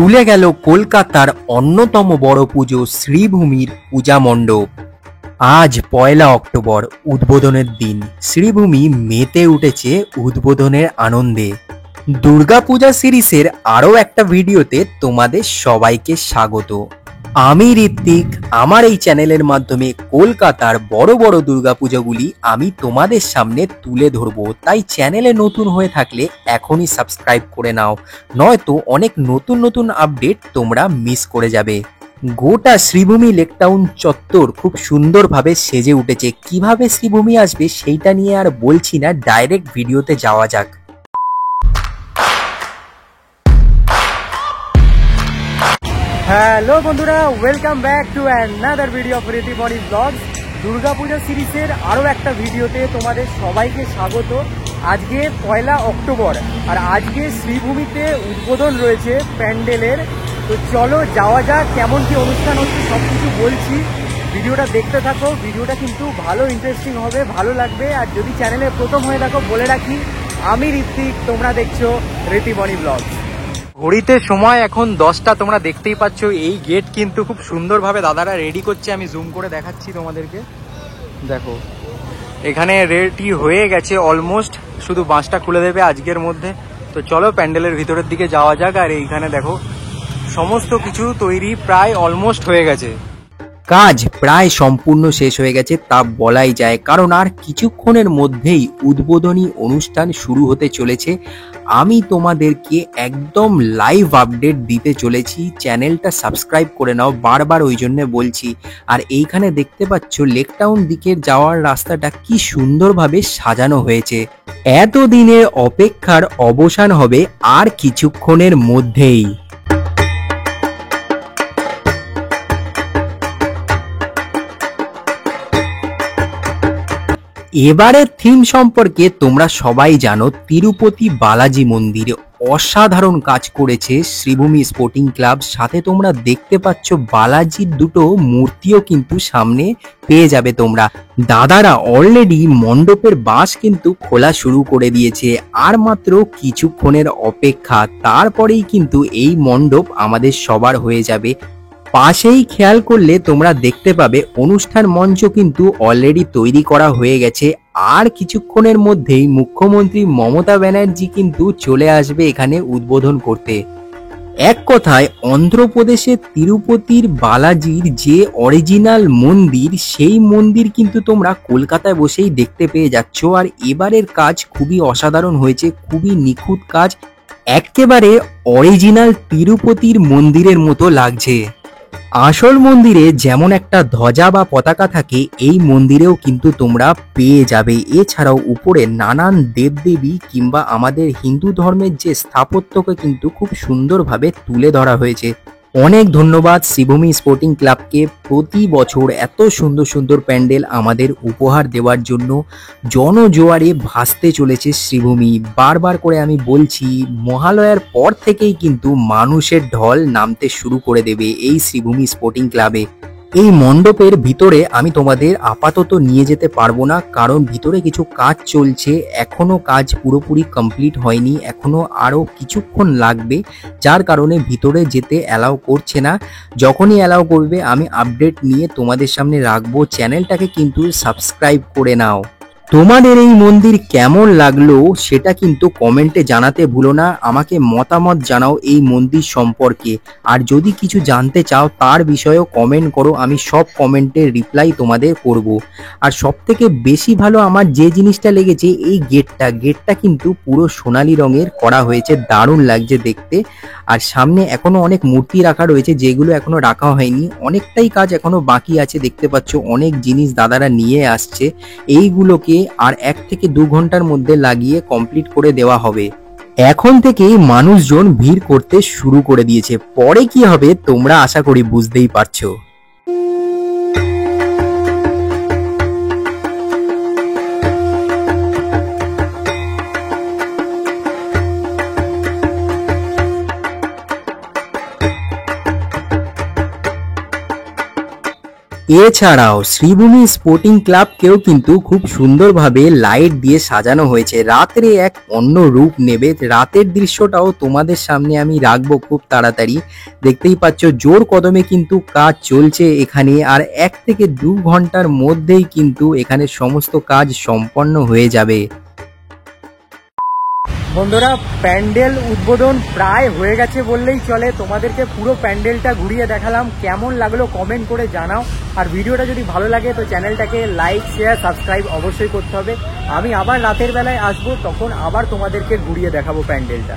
খুলে গেল কলকাতার অন্যতম বড় পুজো শ্রীভূমির পূজা মণ্ডপ। আজ ১লা অক্টোবর, উদ্বোধনের দিন। শ্রীভূমি মেতে উঠেছে উদ্বোধনের আনন্দে। দুর্গাপূজা সিরিজের আরও একটা ভিডিওতে তোমাদের সবাইকে স্বাগত। আমি ঋত্বিক। আমার এই চ্যানেলের মাধ্যমে কলকাতার বড় বড় দুর্গাপুজোগুলি আমি তোমাদের সামনে তুলে ধরবো, তাই চ্যানেলে নতুন হয়ে থাকলে এখনই সাবস্ক্রাইব করে নাও, নয়তো অনেক নতুন নতুন আপডেট তোমরা মিস করে যাবে। গোটা শ্রীভূমি লেকটাউন চত্বর খুব সুন্দরভাবে সেজে উঠেছে। কিভাবে শ্রীভূমি আসবে সেইটা নিয়ে আর বলছি না, ডাইরেক্ট ভিডিওতে যাওয়া যাক। হ্যালো বন্ধুরা, welcome back to another video of Ritiboni vlogs. Durga Puja সিরিজের আরও একটা ভিডিওতে তোমাদের সবাইকে স্বাগত। আজকে ১লা অক্টোবর আর আজকে শ্রীভূমিতে উদ্বোধন রয়েছে প্যান্ডেলের। তো চলো যাওয়া যাক, কেমন কি অনুষ্ঠান হচ্ছে সব কিছু বলছি। ভিডিওটা দেখতে থাকো, ভিডিওটা কিন্তু ভালো ইন্টারেস্টিং হবে, ভালো লাগবে। আর যদি চ্যানেলে প্রথম হয়ে থাকো বলে রাখি, আমি ঋত্বিক, তোমরা দেখছো ঋতিবনি ব্লগস। ঘড়িতে সময় এখন 10টা, তোমরা দেখতেই পাচ্ছ। এই গেট কিন্তু খুব সুন্দরভাবে দাদারা রেডি করছে, আমি জুম করে দেখাচ্ছি তোমাদেরকে। দেখো এখানে রেডি হয়ে গেছে অলমোস্ট, শুধু বাঁশটা খুলে দেবে আজকের মধ্যে। তো চলো প্যান্ডেলের ভিতরের দিকে যাওয়া যাক। আর এইখানে দেখো সমস্ত কিছু তৈরি প্রায় অলমোস্ট হয়ে গেছে, কাজ প্রায় সম্পূর্ণ শেষ হয়ে গেছে তা বলাই যায়, কারণ আর কিছুক্ষণের মধ্যেই উদ্বোধনী অনুষ্ঠান শুরু হতে চলেছে। আমি তোমাদেরকে একদম লাইভ আপডেট দিতে চলেছি, চ্যানেলটা সাবস্ক্রাইব করে নাও, বারবার ওই জন্য বলছি। আর এইখানে দেখতে পাচ্ছ লেকটাউন দিকের যাওয়ার রাস্তাটা কি সুন্দরভাবে সাজানো হয়েছে। এতদিনের অপেক্ষার অবসান হবে আর কিছুক্ষণের মধ্যেই। এবারের থিম সম্পর্কে তোমরা সবাই জানো, তিরুপতি বালাজি মন্দিরে অসাধারণ কাজ করেছে শ্রীভূমি স্পোর্টিং ক্লাব। সাথে তোমরা দেখতে পাচ্ছ বালাজির দুটো মূর্তিও কিন্তু সামনে পেয়ে যাবে তোমরা। দাদারা অলরেডি মণ্ডপের বাঁশ কিন্তু খোলা শুরু করে দিয়েছে, আর মাত্র কিছুক্ষণের অপেক্ষা, তারপরেই কিন্তু এই মণ্ডপ আমাদের সবার হয়ে যাবে। পাশেই খেয়াল করলে তোমরা দেখতে পাবে অনুষ্ঠান মঞ্চ কিন্তু অলরেডি তৈরি করা হয়ে গেছে। আর কিছুক্ষণের মধ্যেই মুখ্যমন্ত্রী মমতা ব্যানার্জি কিন্তু চলে আসবে এখানে উদ্বোধন করতে। এক কথায় অন্ধ্রপ্রদেশের তিরুপতির বালাজির যে অরিজিনাল মন্দির, সেই মন্দির কিন্তু তোমরা কলকাতায় বসেই দেখতে পেয়ে যাচ্ছ। আর এবারের কাজ খুবই অসাধারণ হয়েছে, খুবই নিখুঁত কাজ, একেবারে অরিজিনাল তিরুপতির মন্দিরের মতো লাগছে। আসল মন্দিরে যেমন একটা ধ্বজা বা পতাকা থাকে, এই মন্দিরেও কিন্তু তোমরা পেয়ে যাবে। এছাড়াও উপরে নানান দেবদেবী কিংবা আমাদের হিন্দু ধর্মের যে স্থাপত্যকে কিন্তু খুব সুন্দরভাবে তুলে ধরা হয়েছে। অনেক ধন্যবাদ শ্রীভূমি স্পোর্টিং ক্লাবকে প্রতি বছর এত সুন্দর সুন্দর প্যান্ডেল আমাদের উপহার দেওয়ার জন্য। জনজোয়ারে ভাসতে চলেছে শ্রীভূমি। বারবার করে আমি বলছি, মহালয়ার পর থেকেই কিন্তু মানুষের ঢল নামতে শুরু করে দেবে এই শ্রীভূমি স্পোর্টিং ক্লাবে। এই মণ্ডপের ভিতরে আমি তোমাদের আপাতত নিয়ে যেতে পারবো না, কারণ ভিতরে কিছু কাজ চলছে, এখনো কাজ পুরোপুরি কমপ্লিট হয়নি, এখনো আরো কিছুক্ষণ লাগবে, যার কারণে ভিতরে যেতে অ্যালাউ করছে না। যখনই অ্যালাউ করবে আমি আপডেট নিয়ে তোমাদের সামনে রাখবো। চ্যানেলটাকে কিন্তু সাবস্ক্রাইব করে নাও। তোমাদের এই মন্দির কেমন লাগলো সেটা কিন্তু কমেন্টে জানাতে ভুলো না, আমাকে মতামত জানাও এই মন্দির সম্পর্কে। আর যদি কিছু জানতে চাও তার বিষয়েও কমেন্ট করো, আমি সব কমেন্টের রিপ্লাই তোমাদের করব। আর সব থেকে বেশি ভালো আমার যে জিনিসটা লেগেছে, এই গেটটা কিন্তু পুরো সোনালী রঙের করা হয়েছে, দারুণ লাগছে দেখতে। আর সামনে এখনো অনেক মূর্তি রাখা রয়েছে, যেগুলো এখনো রাখা হয়নি, অনেকটাই কাজ এখনো বাকি আছে। দেখতে পাচ্ছ অনেক জিনিস দাদারা নিয়ে আসছে, এইগুলোকে আর 1 থেকে 2 ঘন্টার মধ্যে লাগিয়ে কমপ্লিট করে দেওয়া হবে। এখন থেকেই মানুষজন ভিড় করতে শুরু করে দিয়েছে, পরে কি হবে তোমরা আশা করি বুঝতেই পারছো। এছাড়াও শ্রীভূমি স্পোর্টিং ক্লাবকেও কিন্তু খুব সুন্দরভাবে লাইট দিয়ে সাজানো হয়েছে। রাত্রে এক অন্য রূপ নেবে। রাতের দৃশ্যটাও তোমাদের সামনে আমি রাখবো খুব তাড়াতাড়ি। দেখতেই পাচ্ছ জোর কদমে কিন্তু কাজ চলছে এখানে, আর 1 থেকে 2 ঘন্টার মধ্যেই কিন্তু এখানে সমস্ত কাজ সম্পন্ন হয়ে যাবে। বন্ধুরা, প্যান্ডেল উদ্বোধন প্রায় হয়ে গেছে বললেই চলে। তোমাদেরকে পুরো প্যান্ডেলটা ঘুরিয়ে দেখালাম, কেমন লাগলো কমেন্ট করে জানাও। আর ভিডিওটা যদি ভালো লাগে তো চ্যানেলটাকে লাইক, শেয়ার, সাবস্ক্রাইব অবশ্যই করতে হবে। আমি আবার রাতের বেলায় আসবো, তখন আবার তোমাদেরকে ঘুরিয়ে দেখাবো প্যান্ডেলটা।